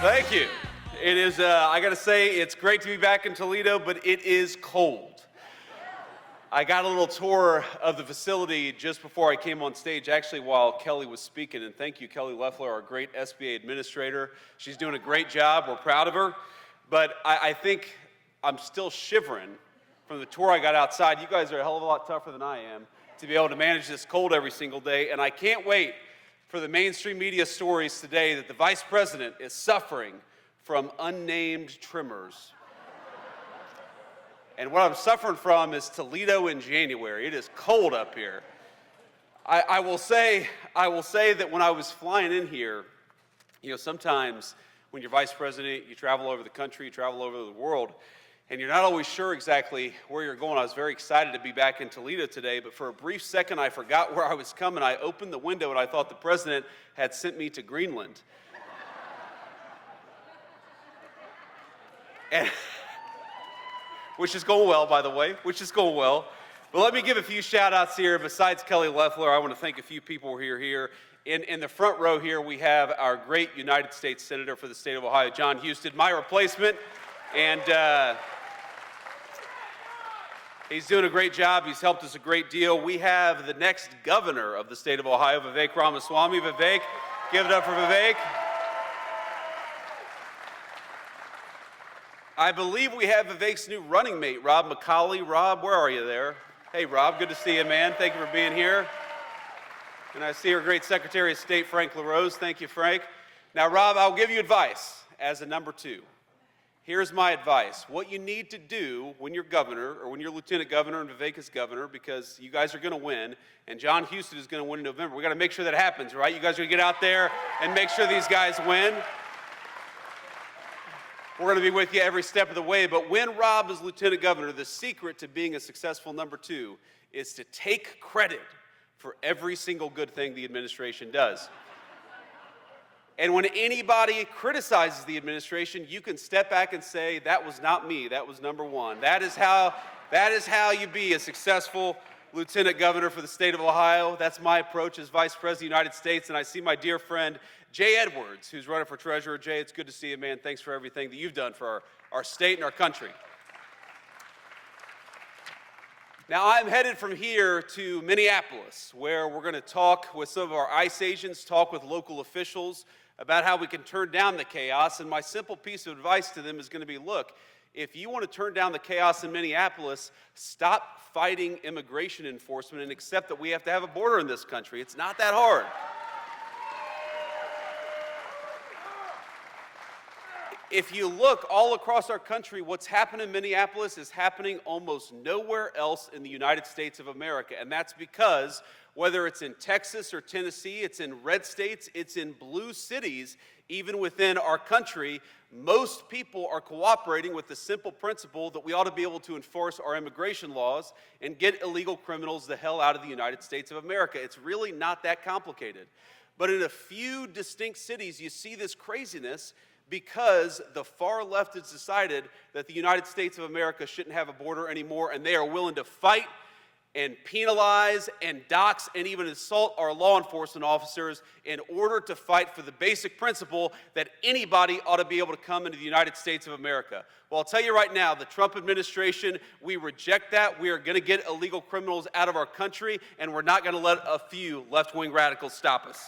Thank you. It is, I gotta say, it's great to be back in Toledo, but it is cold. I got a little tour of the facility just before I came on stage, actually while Kelly was speaking, and thank you, Kelly Loeffler, our great SBA administrator. She's doing a great job, we're proud of her, but I think I'm still shivering from the tour I got outside. You guys are a hell of a lot tougher than I am to be able to manage this cold every single day, and I can't wait for the mainstream media stories today that the Vice President is suffering from unnamed tremors. And what I'm suffering from is Toledo in January. It is cold up here. I will say that when I was flying in here, sometimes when you're Vice President, you travel over the country, you travel over the world, and you're not always sure exactly where you're going. I was very excited to be back in Toledo today, but for a brief second I forgot where I was coming. I opened the window and I thought the President had sent me to Greenland. And which is going well, by the way, which is going well. But let me give a few shout outs here. Besides Kelly Loeffler, I want to thank a few people who are here. In the front row here, we have our great United States Senator for the state of Ohio, John Husted, my replacement. And he's doing a great job. He's helped us a great deal. We have the next governor of the state of Ohio, Vivek Ramaswamy. Vivek, give it up for Vivek. I believe we have Vivek's new running mate, Rob McCauley. Rob, where are you there? Hey, Rob, good to see you, man. Thank you for being here. And I see our great Secretary of State, Frank LaRose. Thank you, Frank. Now, Rob, I'll give you advice as a number two. Here's my advice. What you need to do when you're governor, or when you're lieutenant governor and Vivek is governor, because you guys are going to win, and John Husted is going to win in November. We got to make sure that happens, right? You guys are going to get out there and make sure these guys win. We're going to be with you every step of the way, but when Rob is lieutenant governor, the secret to being a successful number two is to take credit for every single good thing the administration does. And when anybody criticizes the administration, you can step back and say, that was not me, that was number one. That is how you be a successful lieutenant governor for the state of Ohio. That's my approach as Vice President of the United States, and I see my dear friend Jay Edwards, who's running for treasurer. Jay, it's good to see you, man. Thanks for everything that you've done for our state and our country. Now, I'm headed from here to Minneapolis, where we're going to talk with some of our ICE agents, talk with local officials about how we can turn down the chaos. And my simple piece of advice to them is going to be, look, if you want to turn down the chaos in Minneapolis, stop fighting immigration enforcement and accept that we have to have a border in this country. It's not that hard. If you look all across our country, what's happened in Minneapolis is happening almost nowhere else in the United States of America. And that's because whether it's in Texas or Tennessee, it's in red states, it's in blue cities, even within our country, most people are cooperating with the simple principle that we ought to be able to enforce our immigration laws and get illegal criminals the hell out of the United States of America. It's really not that complicated. But in a few distinct cities, you see this craziness because the far left has decided that the United States of America shouldn't have a border anymore, and they are willing to fight and penalize and dox and even assault our law enforcement officers in order to fight for the basic principle that anybody ought to be able to come into the United States of America. Well, I'll tell you right now, the Trump administration, we reject that. We are going to get illegal criminals out of our country, and we're not going to let a few left-wing radicals stop us.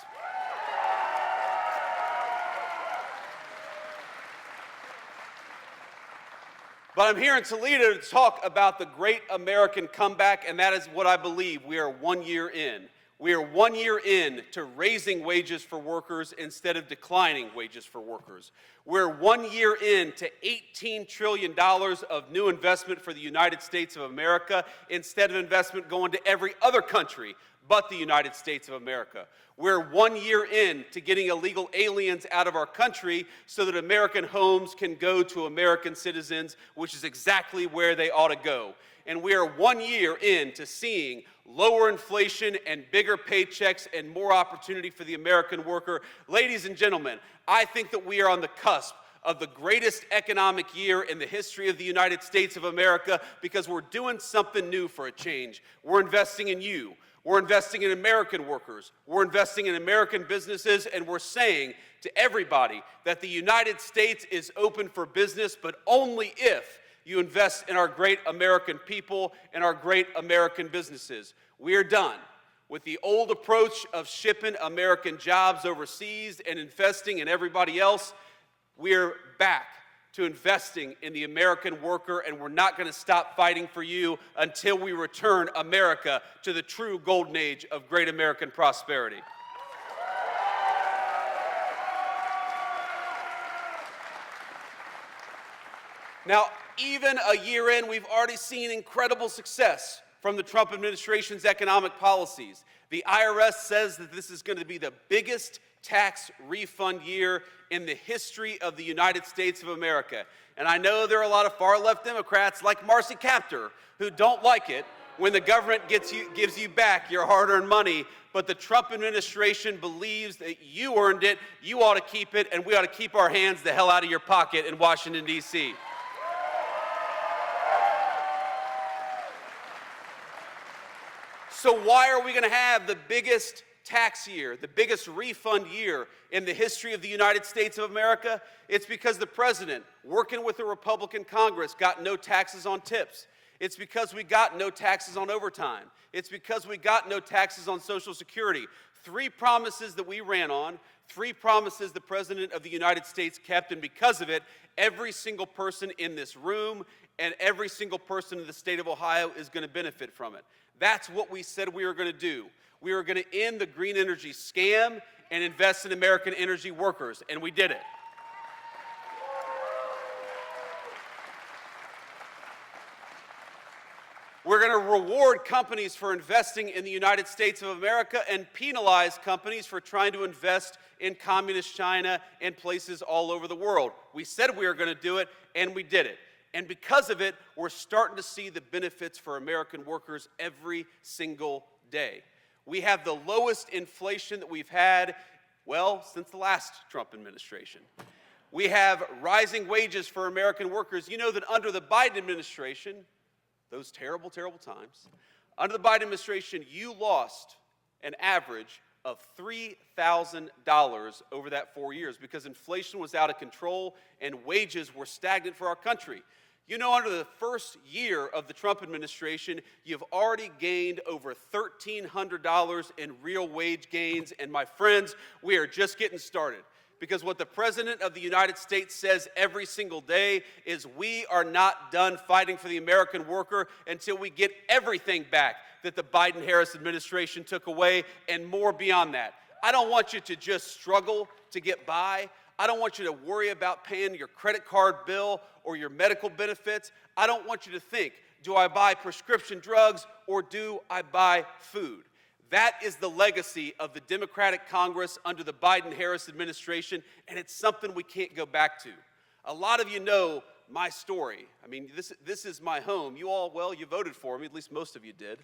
But I'm here in Toledo to talk about the great American comeback, and that is what I believe. We are 1 year in. We are 1 year in to raising wages for workers instead of declining wages for workers. We're 1 year in to $18 trillion of new investment for the United States of America instead of investment going to every other country but the United States of America. We're 1 year in to getting illegal aliens out of our country so that American homes can go to American citizens, which is exactly where they ought to go. And we are 1 year in to seeing lower inflation and bigger paychecks and more opportunity for the American worker. Ladies and gentlemen, I think that we are on the cusp of the greatest economic year in the history of the United States of America because we're doing something new for a change. We're investing in you. We're investing in American workers. We're investing in American businesses, and we're saying to everybody that the United States is open for business, but only if you invest in our great American people and our great American businesses. We are done with the old approach of shipping American jobs overseas and investing in everybody else. We're back to investing in the American worker, and we're not going to stop fighting for you until we return America to the true golden age of great American prosperity. Now, even a year in, we've already seen incredible success from the Trump administration's economic policies. The IRS says that this is going to be the biggest tax refund year in the history of the United States of America. And I know there are a lot of far-left Democrats like Marcy Kaptur who don't like it when the government gives you back your hard-earned money, but the Trump administration believes that you earned it, you ought to keep it, and we ought to keep our hands the hell out of your pocket in Washington, D.C. So why are we going to have the biggest tax year, the biggest refund year in the history of the United States of America? It's because the president, working with the Republican Congress, got no taxes on tips. It's because we got no taxes on overtime. It's because we got no taxes on Social Security. 3 promises that we ran on, 3 promises the President of the United States kept, and because of it, every single person in this room and every single person in the state of Ohio is going to benefit from it. That's what we said we were going to do. We were going to end the green energy scam and invest in American energy workers, and we did it. We're going to reward companies for investing in the United States of America and penalize companies for trying to invest in communist China and places all over the world. We said we were going to do it, and we did it. And because of it, we're starting to see the benefits for American workers every single day. We have the lowest inflation that we've had, well, since the last Trump administration. We have rising wages for American workers. You know that under the Biden administration, those terrible, terrible times, under the Biden administration, you lost an average of $3,000 over that 4 years because inflation was out of control and wages were stagnant for our country. You know, under the first year of the Trump administration, you've already gained over $1,300 in real wage gains. And my friends, we are just getting started. Because what the President of the United States says every single day is we are not done fighting for the American worker until we get everything back that the Biden-Harris administration took away and more beyond that. I don't want you to just struggle to get by. I don't want you to worry about paying your credit card bill or your medical benefits. I don't want you to think, do I buy prescription drugs or do I buy food? That is the legacy of the Democratic Congress under the Biden-Harris administration, and it's something we can't go back to. A lot of you know my story. I mean, this is my home. You all, well, you voted for me, at least most of you did.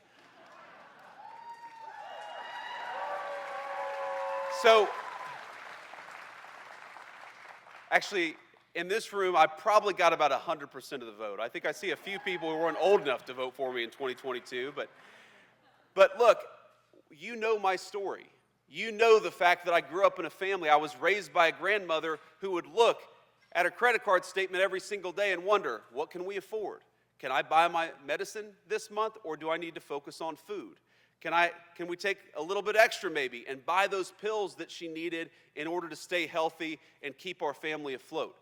So, actually, in this room, I probably got about 100% of the vote. I think I see a few people who weren't old enough to vote for me in 2022, but look, you know my story. You know the fact that I grew up in a family. I was raised by a grandmother who would look at her credit card statement every single day and wonder, what can we afford? Can I buy my medicine this month, or do I need to focus on food? Can we take a little bit extra maybe and buy those pills that she needed in order to stay healthy and keep our family afloat?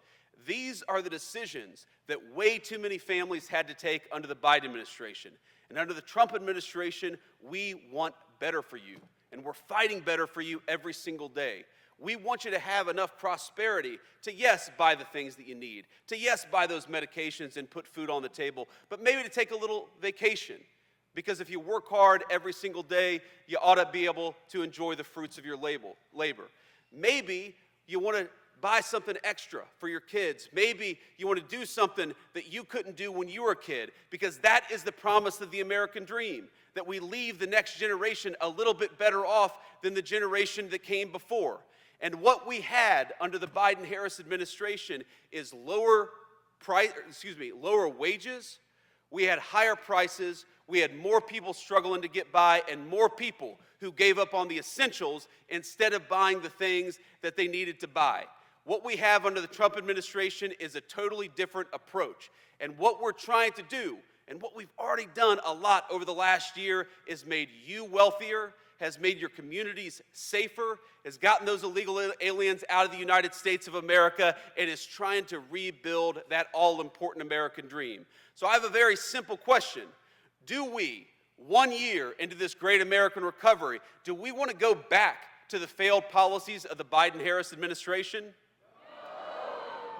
These are the decisions that way too many families had to take under the Biden administration. And under the Trump administration, we want better for you. And we're fighting better for you every single day. We want you to have enough prosperity to, yes, buy the things that you need, to, yes, buy those medications and put food on the table, but maybe to take a little vacation. Because if you work hard every single day, you ought to be able to enjoy the fruits of your labor. Maybe you want to buy something extra for your kids. Maybe you want to do something that you couldn't do when you were a kid, because that is the promise of the American dream, that we leave the next generation a little bit better off than the generation that came before. And what we had under the Biden-Harris administration is lower wages. We had higher prices, we had more people struggling to get by, and more people who gave up on the essentials instead of buying the things that they needed to buy. What we have under the Trump administration is a totally different approach. And what we're trying to do, and what we've already done a lot over the last year, is made you wealthier, has made your communities safer, has gotten those illegal aliens out of the United States of America, and is trying to rebuild that all-important American dream. So I have a very simple question. Do we, 1 year into this great American recovery, do we want to go back to the failed policies of the Biden-Harris administration?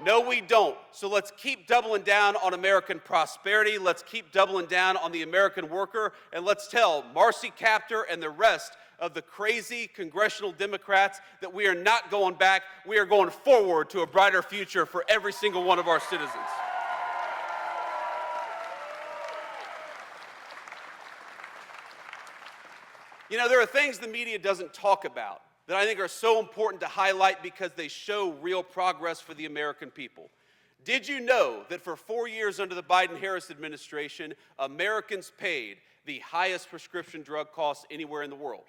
No, we don't. So let's keep doubling down on American prosperity. Let's keep doubling down on the American worker. And let's tell Marcy Kaptur and the rest of the crazy congressional Democrats that we are not going back. We are going forward to a brighter future for every single one of our citizens. You know, there are things the media doesn't talk about that I think are so important to highlight because they show real progress for the American people. Did you know that for 4 years under the Biden-Harris administration, Americans paid the highest prescription drug costs anywhere in the world?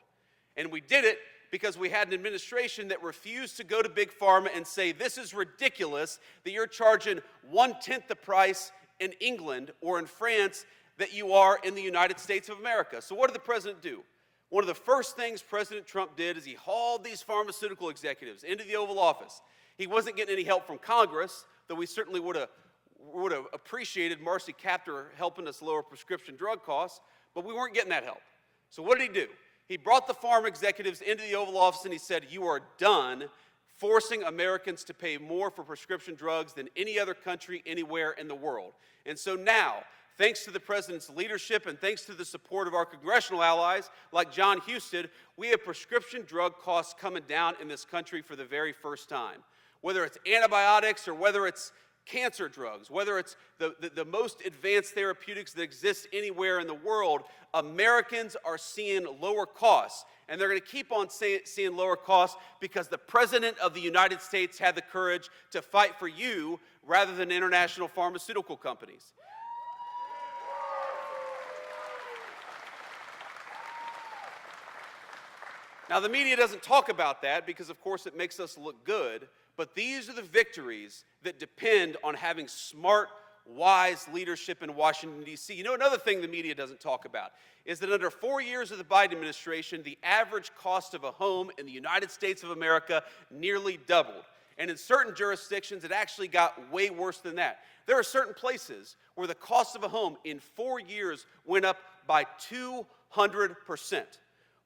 And we did it because we had an administration that refused to go to Big Pharma and say, this is ridiculous that you're charging 1/10 the price in England or in France that you are in the United States of America. So what did the president do? One of the first things President Trump did is he hauled these pharmaceutical executives into the Oval Office. He wasn't getting any help from Congress, though we certainly would have appreciated Marcy Kaptur helping us lower prescription drug costs, but we weren't getting that help. So what did he do? He brought the pharma executives into the Oval Office and he said, you are done forcing Americans to pay more for prescription drugs than any other country anywhere in the world. And so now, thanks to the president's leadership and thanks to the support of our congressional allies like John Husted, we have prescription drug costs coming down in this country for the very first time. Whether it's antibiotics or whether it's cancer drugs, whether it's the most advanced therapeutics that exist anywhere in the world, Americans are seeing lower costs. And they're going to keep on seeing lower costs because the President of the United States had the courage to fight for you rather than international pharmaceutical companies. Now, the media doesn't talk about that because, of course, it makes us look good, but these are the victories that depend on having smart, wise leadership in Washington, D.C. You know, another thing the media doesn't talk about is that under 4 years of the Biden administration, the average cost of a home in the United States of America nearly doubled. And in certain jurisdictions, it actually got way worse than that. There are certain places where the cost of a home in 4 years went up by 200%.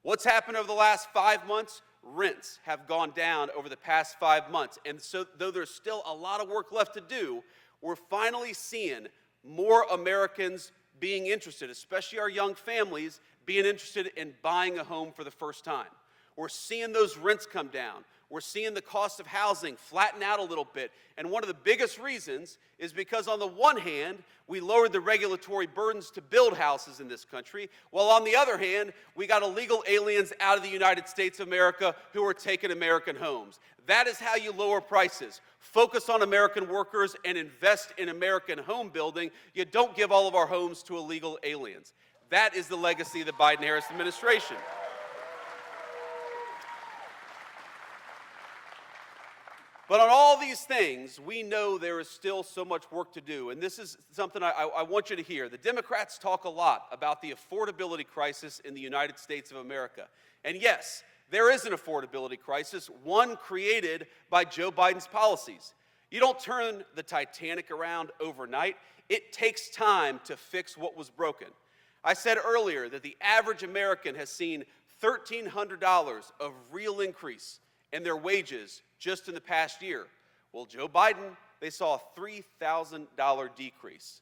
What's happened over the last 5 months? Rents have gone down over the past 5 months. And so though there's still a lot of work left to do, we're finally seeing more Americans being interested, especially our young families, being interested in buying a home for the first time. We're seeing those rents come down. We're seeing the cost of housing flatten out a little bit. And one of the biggest reasons is because on the one hand, we lowered the regulatory burdens to build houses in this country, while on the other hand, we got illegal aliens out of the United States of America who are taking American homes. That is how you lower prices. Focus on American workers and invest in American home building. You don't give all of our homes to illegal aliens. That is the legacy of the Biden-Harris administration. But on all these things, we know there is still so much work to do. And this is something I want you to hear. The Democrats talk a lot about the affordability crisis in the United States of America. And yes, there is an affordability crisis, one created by Joe Biden's policies. You don't turn the Titanic around overnight. It takes time to fix what was broken. I said earlier that the average American has seen $1,300 of real increase in their wages just in the past year. Well, Joe Biden, they saw a $3,000 decrease.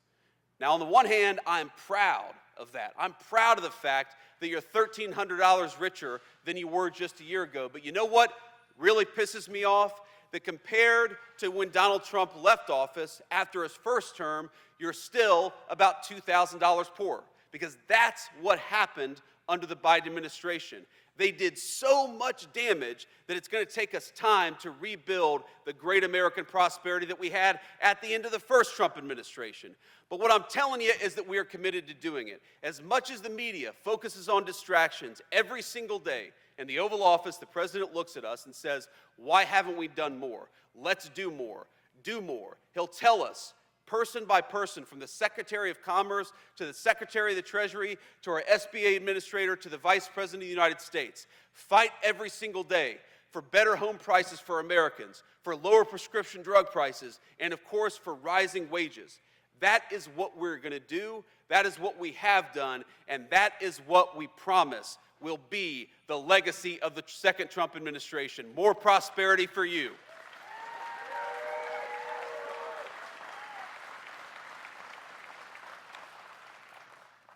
Now, on the one hand, I'm proud of that. I'm proud of the fact that you're $1,300 richer than you were just a year ago. But you know what really pisses me off? That compared to when Donald Trump left office after his first term, you're still about $2,000 poorer. Because that's what happened under the Biden administration. They did so much damage that it's going to take us time to rebuild the great American prosperity that we had at the end of the first Trump administration. But what I'm telling you is that we are committed to doing it. As much as the media focuses on distractions every single day, in the Oval Office, the president looks at us and says, why haven't we done more? Let's do more. Do more. He'll tell us, person by person, from the Secretary of Commerce to the Secretary of the Treasury to our SBA administrator to the Vice President of the United States. Fight every single day for better home prices for Americans, for lower prescription drug prices, and of course for rising wages. That is what we're going to do, that is what we have done, and that is what we promise will be the legacy of the second Trump administration. More prosperity for you.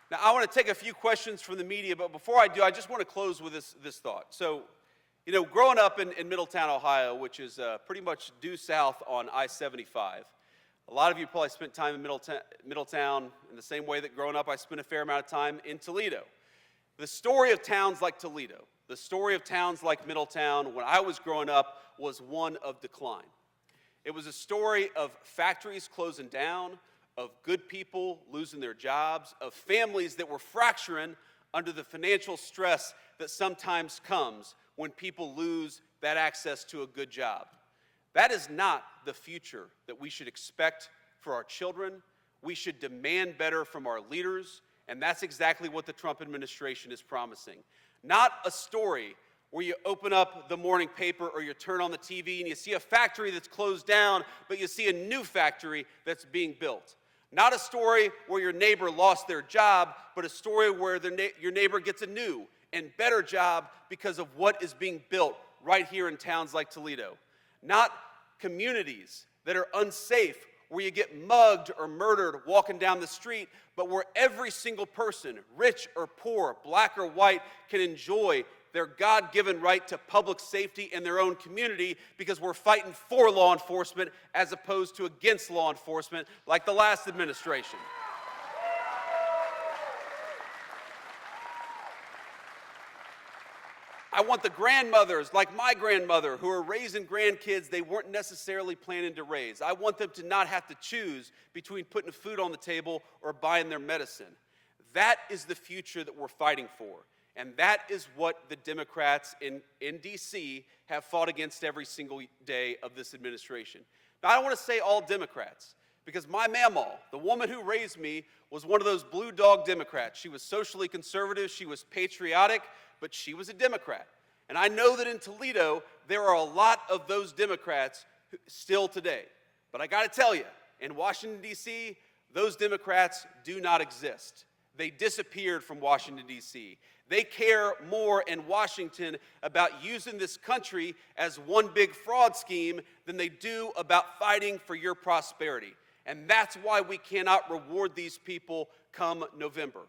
Now, I want to take a few questions from the media, but before I do, I just want to close with this thought. So, you know, growing up in Middletown, Ohio, which is pretty much due south on I-75, a lot of you probably spent time in Middletown in the same way that growing up I spent a fair amount of time in Toledo. The story of towns like Toledo, the story of towns like Middletown when I was growing up was one of decline. It was a story of factories closing down, of good people losing their jobs, of families that were fracturing under the financial stress that sometimes comes when people lose that access to a good job. That is not the future that we should expect for our children. We should demand better from our leaders, and that's exactly what the Trump administration is promising. Not a story where you open up the morning paper or you turn on the TV and you see a factory that's closed down, but you see a new factory that's being built. Not a story where your neighbor lost their job, but a story where your neighbor gets a new and better job because of what is being built right here in towns like Toledo. Not communities that are unsafe, where you get mugged or murdered walking down the street, but where every single person, rich or poor, black or white, can enjoy their God-given right to public safety in their own community because we're fighting for law enforcement as opposed to against law enforcement like the last administration. I want the grandmothers, like my grandmother, who are raising grandkids they weren't necessarily planning to raise. I want them to not have to choose between putting food on the table or buying their medicine. That is the future that we're fighting for. And that is what the Democrats in D.C. have fought against every single day of this administration. Now, I don't want to say all Democrats, because my mamaw, the woman who raised me, was one of those blue dog Democrats. She was socially conservative, she was patriotic, but she was a Democrat. And I know that in Toledo, there are a lot of those Democrats still today. But I got to tell you, in Washington, D.C., those Democrats do not exist. They disappeared from Washington, D.C. They care more in Washington about using this country as one big fraud scheme than they do about fighting for your prosperity. And that's why we cannot reward these people come November.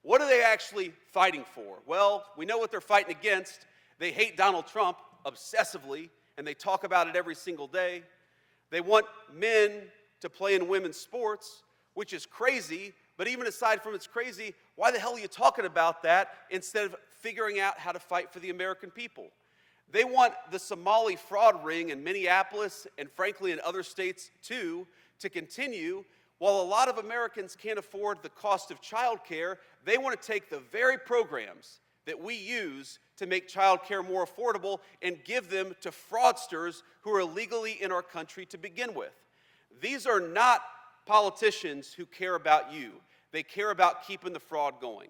What are they actually fighting for? Well, we know what they're fighting against. They hate Donald Trump obsessively, and they talk about it every single day. They want men to play in women's sports, which is crazy, but even aside from it's crazy, why the hell are you talking about that instead of figuring out how to fight for the American people? They want the Somali fraud ring in Minneapolis, and frankly in other states too, to continue. While a lot of Americans can't afford the cost of child care, they want to take the very programs that we use to make child care more affordable and give them to fraudsters who are illegally in our country to begin with. These are not politicians who care about you. They care about keeping the fraud going.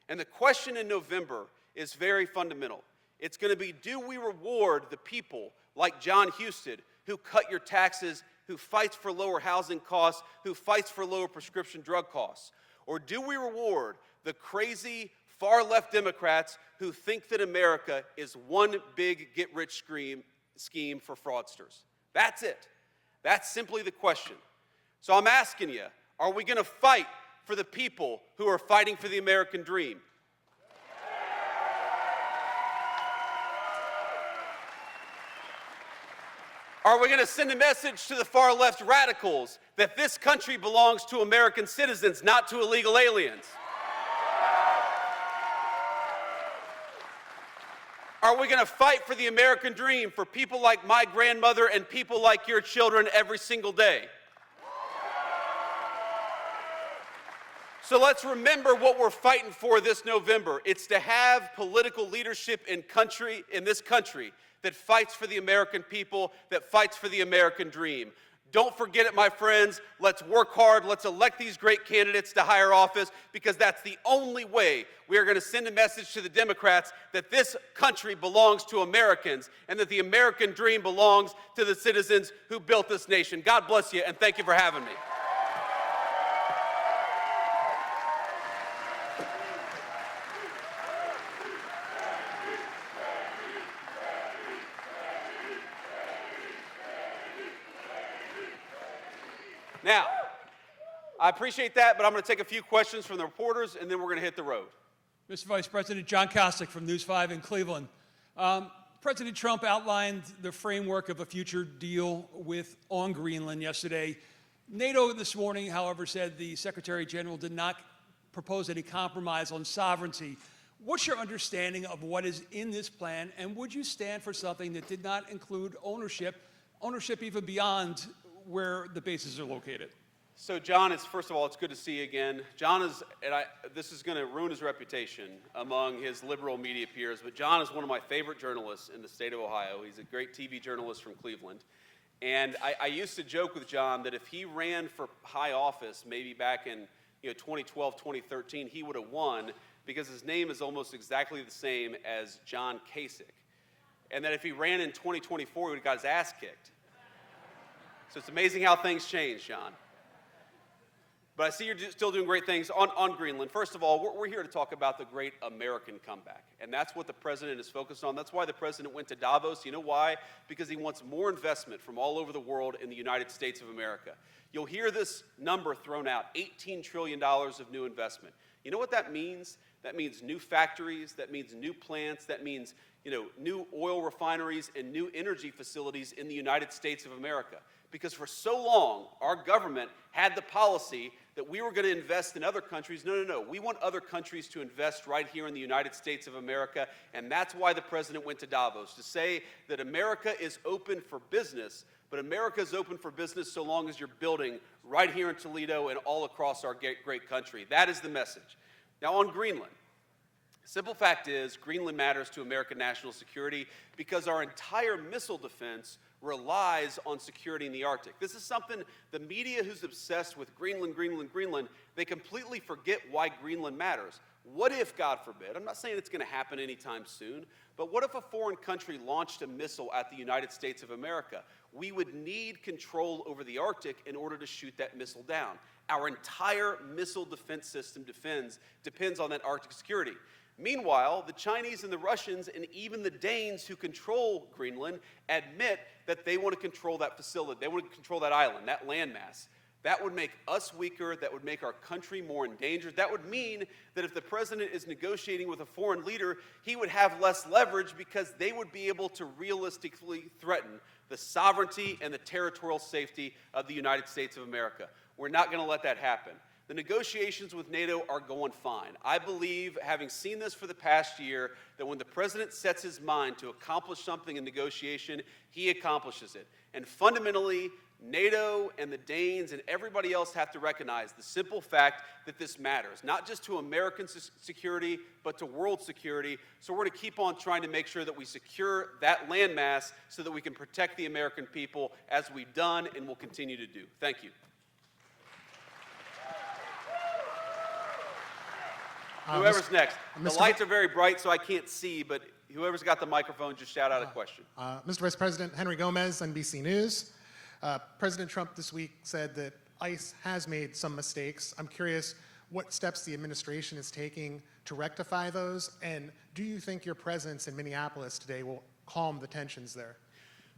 And the question in November is very fundamental. It's going to be, do we reward the people like John Husted, who cut your taxes, who fights for lower housing costs, who fights for lower prescription drug costs? Or do we reward the crazy far-left Democrats who think that America is one big get-rich scheme for fraudsters? That's it. That's simply the question. So I'm asking you, are we going to fight for the people who are fighting for the American dream? Are we going to send a message to the far-left radicals that this country belongs to American citizens, not to illegal aliens? Are we going to fight for the American dream for people like my grandmother and people like your children every single day? So let's remember what we're fighting for this November. It's to have political leadership in this country that fights for the American people, that fights for the American dream. Don't forget it, my friends. Let's work hard. Let's elect these great candidates to higher office, because that's the only way we are going to send a message to the Democrats that this country belongs to Americans and that the American dream belongs to the citizens who built this nation. God bless you, and thank you for having me. Now, I appreciate that, but I'm going to take a few questions from the reporters, and then we're going to hit the road. Mr. Vice President, John Kostick from News 5 in Cleveland. President Trump outlined the framework of a future deal on Greenland yesterday. NATO this morning, however, said the Secretary General did not propose any compromise on sovereignty. What's your understanding of what is in this plan, and would you stand for something that did not include ownership even beyond where the bases are located? So, John, first of all, it's good to see you again. John is, this is going to ruin his reputation among his liberal media peers, but John is one of my favorite journalists in the state of Ohio. He's a great TV journalist from Cleveland. And I used to joke with John that if he ran for high office, maybe back in 2012, 2013, he would have won, because his name is almost exactly the same as John Kasich. And that if he ran in 2024, he would have got his ass kicked. So it's amazing how things change, John. But I see you're still doing great things on Greenland. First of all, we're here to talk about the great American comeback. And that's what the president is focused on. That's why the president went to Davos. You know why? Because he wants more investment from all over the world in the United States of America. You'll hear this number thrown out, $18 trillion of new investment. You know what that means? That means new factories, that means new plants, that means new oil refineries and new energy facilities in the United States of America. Because for so long, our government had the policy that we were going to invest in other countries. No. We want other countries to invest right here in the United States of America, and that's why the president went to Davos, to say that America is open for business, but America is open for business so long as you're building right here in Toledo and all across our great country. That is the message. Now, on Greenland, simple fact is, Greenland matters to American national security because our entire missile defense relies on security in the Arctic. This is something the media who's obsessed with Greenland, they completely forget why Greenland matters. What if, God forbid, I'm not saying it's going to happen anytime soon, but what if a foreign country launched a missile at the United States of America? We would need control over the Arctic in order to shoot that missile down. Our entire missile defense system depends on that Arctic security. Meanwhile, the Chinese and the Russians and even the Danes who control Greenland admit that they want to control that facility. They want to control that island, that landmass. That would make us weaker. That would make our country more endangered. That would mean that if the president is negotiating with a foreign leader, he would have less leverage because they would be able to realistically threaten the sovereignty and the territorial safety of the United States of America. We're not going to let that happen. The negotiations with NATO are going fine. I believe, having seen this for the past year, that when the president sets his mind to accomplish something in negotiation, he accomplishes it. And fundamentally, NATO and the Danes and everybody else have to recognize the simple fact that this matters, not just to American security, but to world security. So we're going to keep on trying to make sure that we secure that landmass so that we can protect the American people, as we've done and will continue to do. Thank you. Whoever's next. The lights are very bright, so I can't see, but whoever's got the microphone, just shout out a question. Mr. Vice President, Henry Gomez, NBC News. President Trump this week said that ICE has made some mistakes. I'm curious what steps the administration is taking to rectify those, and do you think your presence in Minneapolis today will calm the tensions there?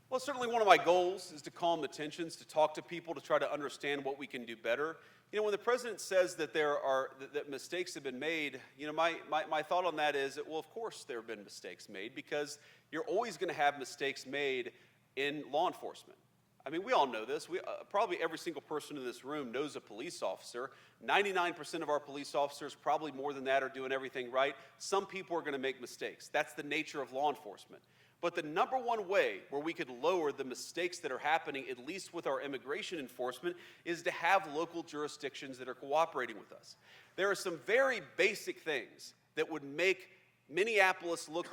Well, certainly one of my goals is to calm the tensions, to talk to people, to try to understand what we can do better. When the president says that that mistakes have been made, my thought on that is that, well, of course there have been mistakes made, because you're always going to have mistakes made in law enforcement. I mean, we all know this. Probably every single person in this room knows a police officer. 99% of our police officers, probably more than that, are doing everything right. Some people are going to make mistakes. That's the nature of law enforcement. But the number one way where we could lower the mistakes that are happening, at least with our immigration enforcement, is to have local jurisdictions that are cooperating with us. There are some very basic things that would make Minneapolis look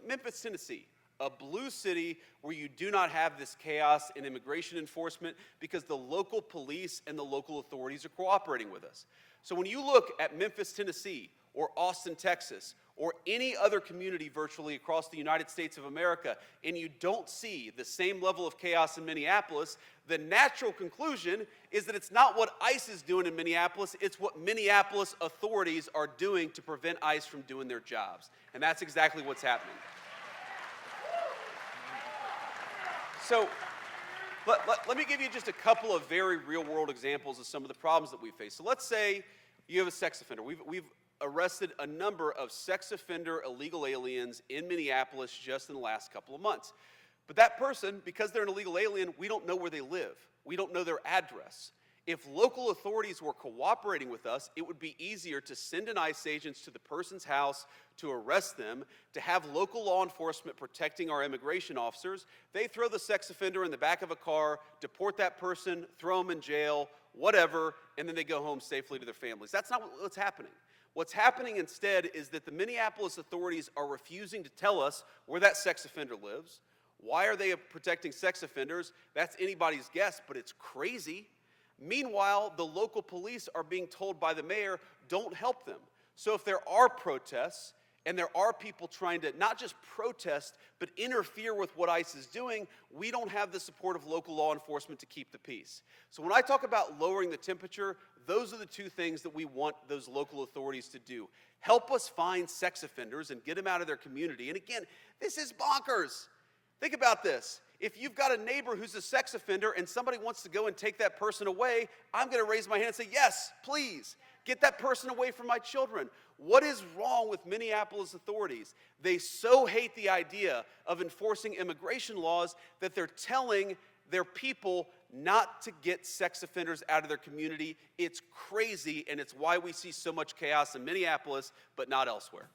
Memphis, Tennessee, a blue city where you do not have this chaos in immigration enforcement because the local police and the local authorities are cooperating with us. So when you look at Memphis, Tennessee, or Austin, Texas, or any other community virtually across the United States of America, and you don't see the same level of chaos in Minneapolis, the natural conclusion is that it's not what ICE is doing in Minneapolis, it's what Minneapolis authorities are doing to prevent ICE from doing their jobs. And that's exactly what's happening. So let me give you just a couple of very real-world examples of some of the problems that we face. So let's say you have a sex offender. We've arrested a number of sex offender illegal aliens in Minneapolis just in the last couple of months. But that person, because they're an illegal alien, we don't know where they live. We don't know their address. If local authorities were cooperating with us, it would be easier to send an ICE agents to the person's house to arrest them, to have local law enforcement protecting our immigration officers. They throw the sex offender in the back of a car, deport that person, throw them in jail, whatever, and then they go home safely to their families. That's not what's happening. What's happening instead is that the Minneapolis authorities are refusing to tell us where that sex offender lives. Why are they protecting sex offenders? That's anybody's guess, but it's crazy. Meanwhile, the local police are being told by the mayor, don't help them. So if there are protests, and there are people trying to not just protest, but interfere with what ICE is doing, we don't have the support of local law enforcement to keep the peace. So when I talk about lowering the temperature, those are the two things that we want those local authorities to do. Help us find sex offenders and get them out of their community. And again, this is bonkers. Think about this. If you've got a neighbor who's a sex offender and somebody wants to go and take that person away, I'm going to raise my hand and say, yes, please, get that person away from my children. What is wrong with Minneapolis authorities? They so hate the idea of enforcing immigration laws that they're telling their people not to get sex offenders out of their community. It's crazy, and it's why we see so much chaos in Minneapolis, but not elsewhere.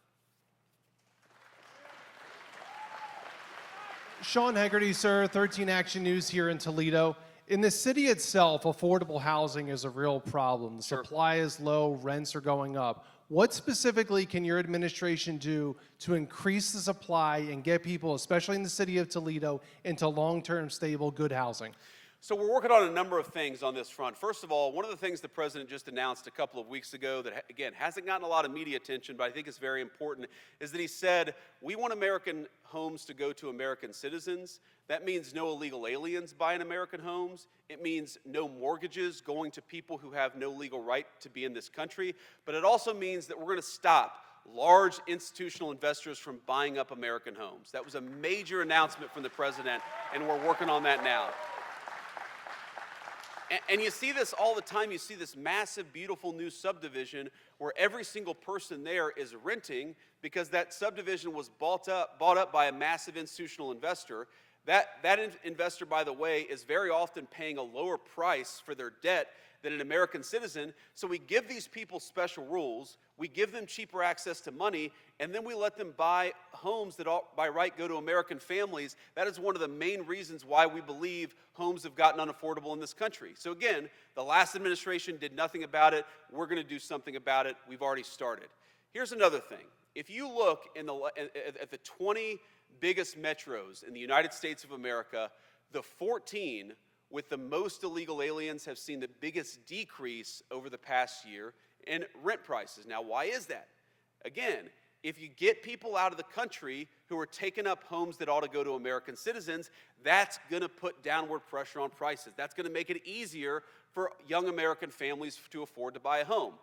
Sean Hegarty, sir, 13 Action News here in Toledo. In the city itself, affordable housing is a real problem. The supply is low, rents are going up. What specifically can your administration do to increase the supply and get people, especially in the city of Toledo, into long-term, stable, good housing? So we're working on a number of things on this front. First of all, one of the things the president just announced a couple of weeks ago that, again, hasn't gotten a lot of media attention, but I think is very important, is that he said, we want American homes to go to American citizens. That means no illegal aliens buying American homes. It means no mortgages going to people who have no legal right to be in this country. But it also means that we're going to stop large institutional investors from buying up American homes. That was a major announcement from the president, and we're working on that now. And you see this all the time. You see this massive, beautiful new subdivision where every single person there is renting because that subdivision was bought up by a massive institutional investor. That investor, by the way, is very often paying a lower price for their debt than an American citizen. So we give these people special rules, we give them cheaper access to money, and then we let them buy homes that by right go to American families. That is one of the main reasons why we believe homes have gotten unaffordable in this country. So again, the last administration did nothing about it. We're going to do something about it. We've already started. Here's another thing. If you look at the 20 biggest metros in the United States of America, the 14 with the most illegal aliens have seen the biggest decrease over the past year in rent prices. Now, why is that? Again, if you get people out of the country who are taking up homes that ought to go to American citizens, that's going to put downward pressure on prices. That's going to make it easier for young American families to afford to buy a home.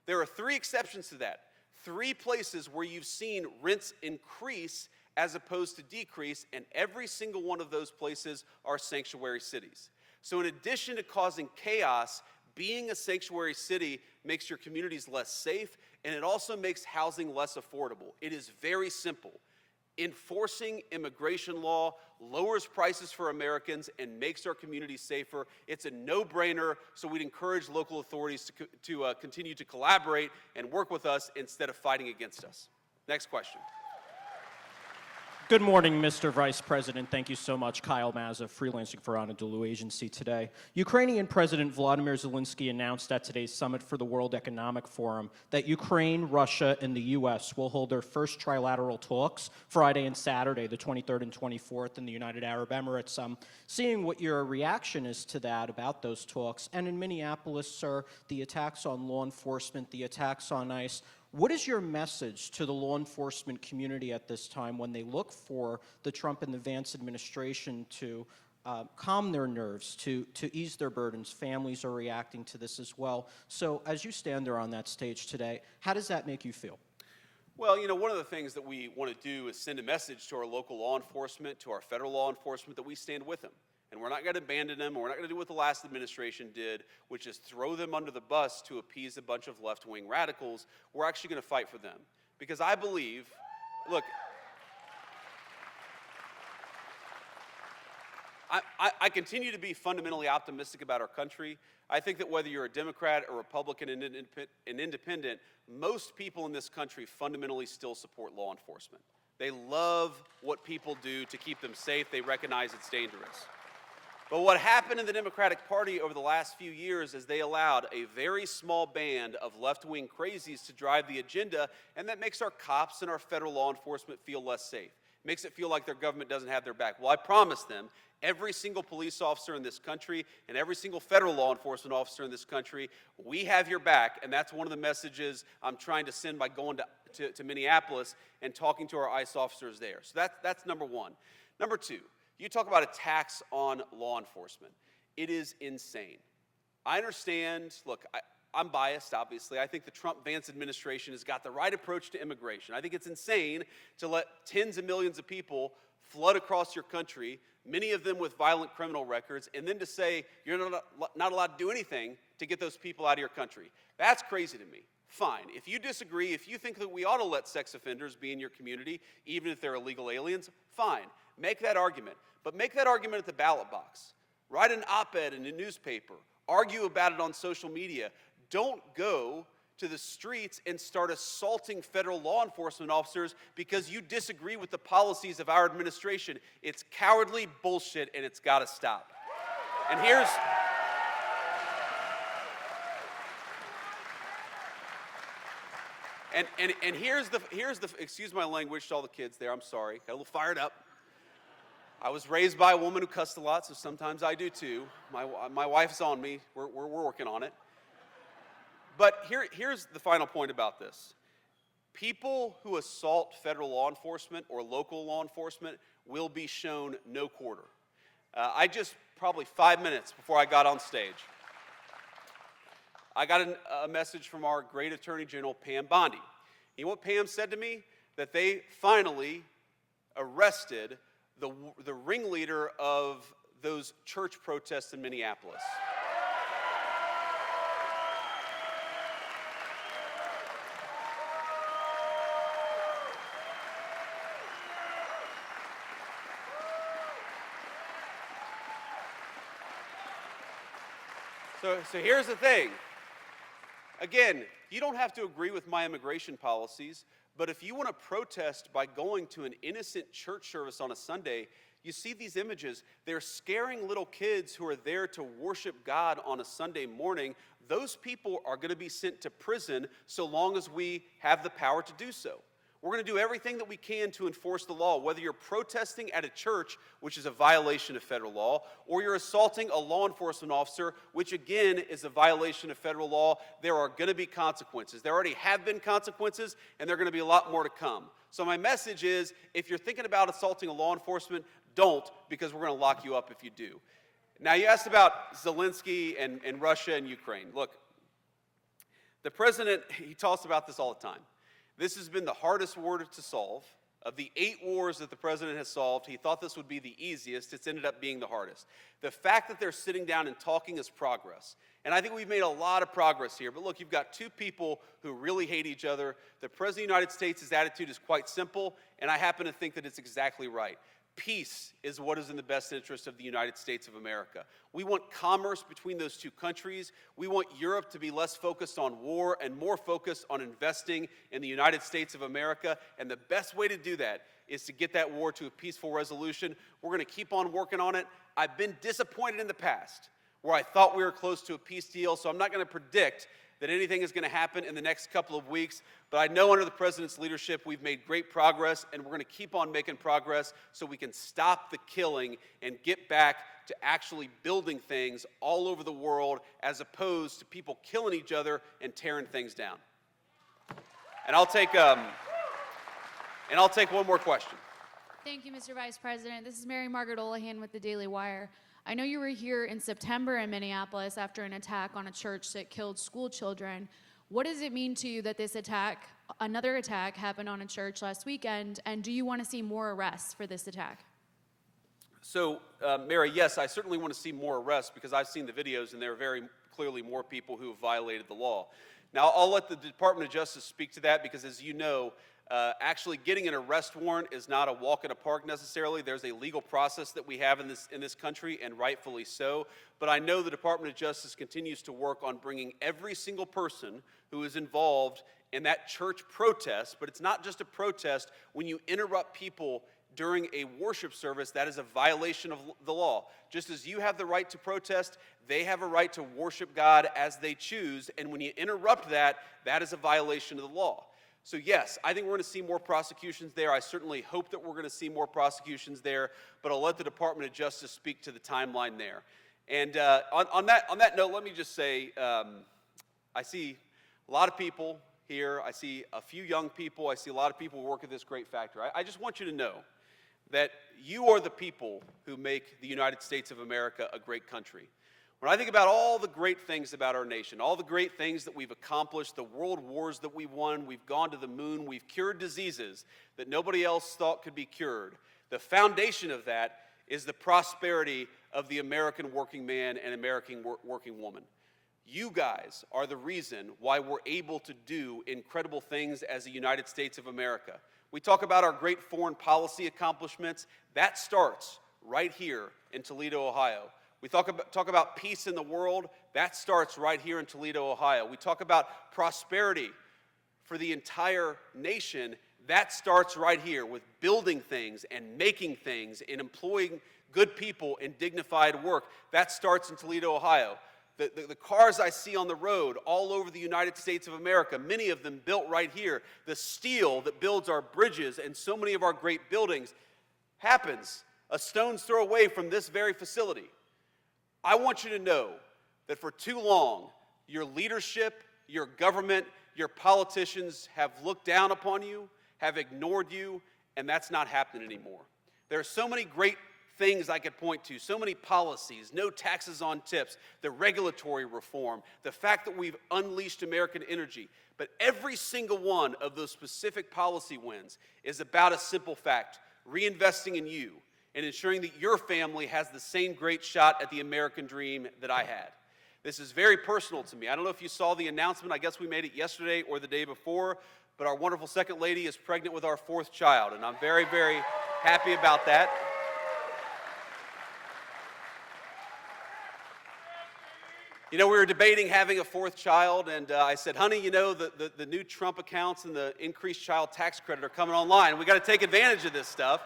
There are 3 exceptions to that. 3 places where you've seen rents increase as opposed to decrease, and every single one of those places are sanctuary cities. So in addition to causing chaos, being a sanctuary city makes your communities less safe, and it also makes housing less affordable. It is very simple. Enforcing immigration law lowers prices for Americans and makes our communities safer. It's a no-brainer, so we'd encourage local authorities to continue to collaborate and work with us instead of fighting against us. Next question. Good morning, Mr. Vice President. Thank you so much. Kyle Mazza, freelancing for Anadolu Agency today. Ukrainian President Vladimir Zelensky announced at today's summit for the World Economic Forum that Ukraine, Russia, and the U.S. will hold their first trilateral talks Friday and Saturday, the 23rd and 24th, in the United Arab Emirates. Seeing what your reaction is to that about those talks. And in Minneapolis, sir, the attacks on law enforcement, the attacks on ICE, what is your message to the law enforcement community at this time when they look for the Trump and the Vance administration to calm their nerves, to ease their burdens? Families are reacting to this as well. So as you stand there on that stage today, how does that make you feel? Well, you know, one of the things that we want to do is send a message to our local law enforcement, to our federal law enforcement, that we stand with them. And we're not going to abandon them, and we're not going to do what the last administration did, which is throw them under the bus to appease a bunch of left-wing radicals. We're actually going to fight for them. Because I believe, look, I continue to be fundamentally optimistic about our country. I think that whether you're a Democrat, a Republican, an independent, most people in this country fundamentally still support law enforcement. They love what people do to keep them safe. They recognize it's dangerous. But what happened in the Democratic Party over the last few years is they allowed a very small band of left-wing crazies to drive the agenda, and that makes our cops and our federal law enforcement feel less safe. It makes it feel like their government doesn't have their back. Well, I promise them, every single police officer in this country and every single federal law enforcement officer in this country, we have your back, and that's one of the messages I'm trying to send by going to Minneapolis and talking to our ICE officers there. So that's number one. Number two, you talk about attacks on law enforcement. It is insane. I understand, look, I'm biased, obviously. I think the Trump-Vance administration has got the right approach to immigration. I think it's insane to let tens of millions of people flood across your country, many of them with violent criminal records, and then to say you're not allowed to do anything to get those people out of your country. That's crazy to me. Fine. If you disagree, if you think that we ought to let sex offenders be in your community, even if they're illegal aliens, fine. Make that argument. But make that argument at the ballot box. Write an op-ed in a newspaper. Argue about it on social media. Don't go to the streets and start assaulting federal law enforcement officers because you disagree with the policies of our administration. It's cowardly bullshit, and it's got to stop. And here's the excuse my language to all the kids there. I'm sorry. Got a little fired up. I was raised by a woman who cussed a lot, so sometimes I do too. My wife's on me. We're working on it. But here's the final point about this. People who assault federal law enforcement or local law enforcement will be shown no quarter. I just, probably 5 minutes before I got on stage, I got a message from our great Attorney General, Pam Bondi. You know what Pam said to me? That they finally arrested the ringleader of those church protests in Minneapolis. So here's the thing. Again, you don't have to agree with my immigration policies, but if you want to protest by going to an innocent church service on a Sunday, you see these images. They're scaring little kids who are there to worship God on a Sunday morning. Those people are going to be sent to prison so long as we have the power to do so. We're going to do everything that we can to enforce the law, whether you're protesting at a church, which is a violation of federal law, or you're assaulting a law enforcement officer, which again is a violation of federal law. There are going to be consequences. There already have been consequences, and there are going to be a lot more to come. So my message is, if you're thinking about assaulting a law enforcement, don't, because we're going to lock you up if you do. Now, you asked about Zelensky and Russia and Ukraine. Look, the president, he talks about this all the time. This has been the hardest war to solve. Of the 8 wars that the president has solved, he thought this would be the easiest. It's ended up being the hardest. The fact that they're sitting down and talking is progress. And I think we've made a lot of progress here. But look, you've got 2 people who really hate each other. The President of the United States' attitude is quite simple, and I happen to think that it's exactly right. Peace is what is in the best interest of the United States of America. We want commerce between those 2 countries. We want Europe to be less focused on war and more focused on investing in the United States of America. And the best way to do that is to get that war to a peaceful resolution. We're going to keep on working on it. I've been disappointed in the past where I thought we were close to a peace deal, so I'm not going to predict that anything is going to happen in the next couple of weeks, but I know under the president's leadership we've made great progress, and we're going to keep on making progress so we can stop the killing and get back to actually building things all over the world as opposed to people killing each other and tearing things down. And I'll take one more question. Thank you, Mr. Vice President. This is Mary Margaret Olahan with the Daily Wire. I know you were here in September in Minneapolis after an attack on a church that killed school children. What does it mean to you that this attack, another attack, happened on a church last weekend, and do you want to see more arrests for this attack? So, Mary, yes, I certainly want to see more arrests because I've seen the videos and there are very clearly more people who have violated the law. Now, I'll let the Department of Justice speak to that because, as you know, actually getting an arrest warrant is not a walk in a park necessarily. There's a legal process that we have in this country, and rightfully so. But I know the Department of Justice continues to work on bringing every single person who is involved in that church protest. But it's not just a protest. When you interrupt people during a worship service, that is a violation of the law. Just as you have the right to protest, they have a right to worship God as they choose. And when you interrupt that, that is a violation of the law. So yes, I think we're going to see more prosecutions there. I certainly hope that we're going to see more prosecutions there, but I'll let the Department of Justice speak to the timeline there. And on that note, let me just say, I see a lot of people here. I see a few young people. I see a lot of people who work at this great factory. I just want you to know that you are the people who make the United States of America a great country. When I think about all the great things about our nation, all the great things that we've accomplished, the world wars that we've won, we've gone to the moon, we've cured diseases that nobody else thought could be cured, the foundation of that is the prosperity of the American working man and American working woman. You guys are the reason why we're able to do incredible things as the United States of America. We talk about our great foreign policy accomplishments. That starts right here in Toledo, Ohio. We talk about peace in the world. That starts right here in Toledo, Ohio. We talk about prosperity for the entire nation. That starts right here with building things and making things and employing good people in dignified work. That starts in Toledo, Ohio. The cars I see on the road all over the United States of America, many of them built right here. The steel that builds our bridges and so many of our great buildings happens a stone's throw away from this very facility. I want you to know that for too long, your leadership, your government, your politicians have looked down upon you, have ignored you, and that's not happening anymore. There are so many great things I could point to, so many policies, no taxes on tips, the regulatory reform, the fact that we've unleashed American energy. But every single one of those specific policy wins is about a simple fact: reinvesting in you and ensuring that your family has the same great shot at the American dream that I had. This is very personal to me. I don't know if you saw the announcement. I guess we made it yesterday or the day before, but our wonderful second lady is pregnant with our 4th child, and I'm very, very happy about that. You know, we were debating having a 4th child, and I said, honey, you know, the new Trump accounts and the increased child tax credit are coming online. We got to take advantage of this stuff.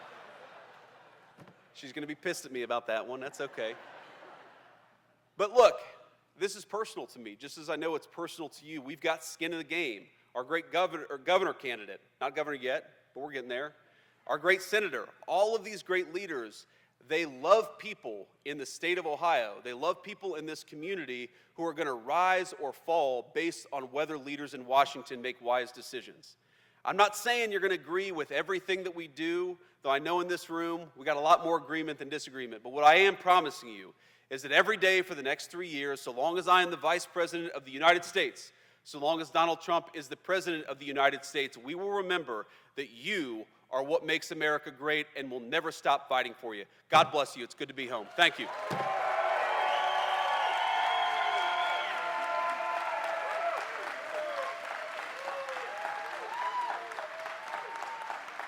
She's going to be pissed at me about that one. That's okay. But look, this is personal to me, just as I know it's personal to you. We've got skin in the game. Our great governor candidate, not governor yet, but we're getting there. Our great senator, all of these great leaders, they love people in the state of Ohio. They love people in this community who are going to rise or fall based on whether leaders in Washington make wise decisions. I'm not saying you're going to agree with everything that we do, though I know in this room we got a lot more agreement than disagreement. But what I am promising you is that every day for the next 3 years, so long as I am the Vice President of the United States, So long as Donald Trump is the President of the United States, we will remember that you are what makes America great and will never stop fighting for you. God bless you. It's good to be home. Thank you.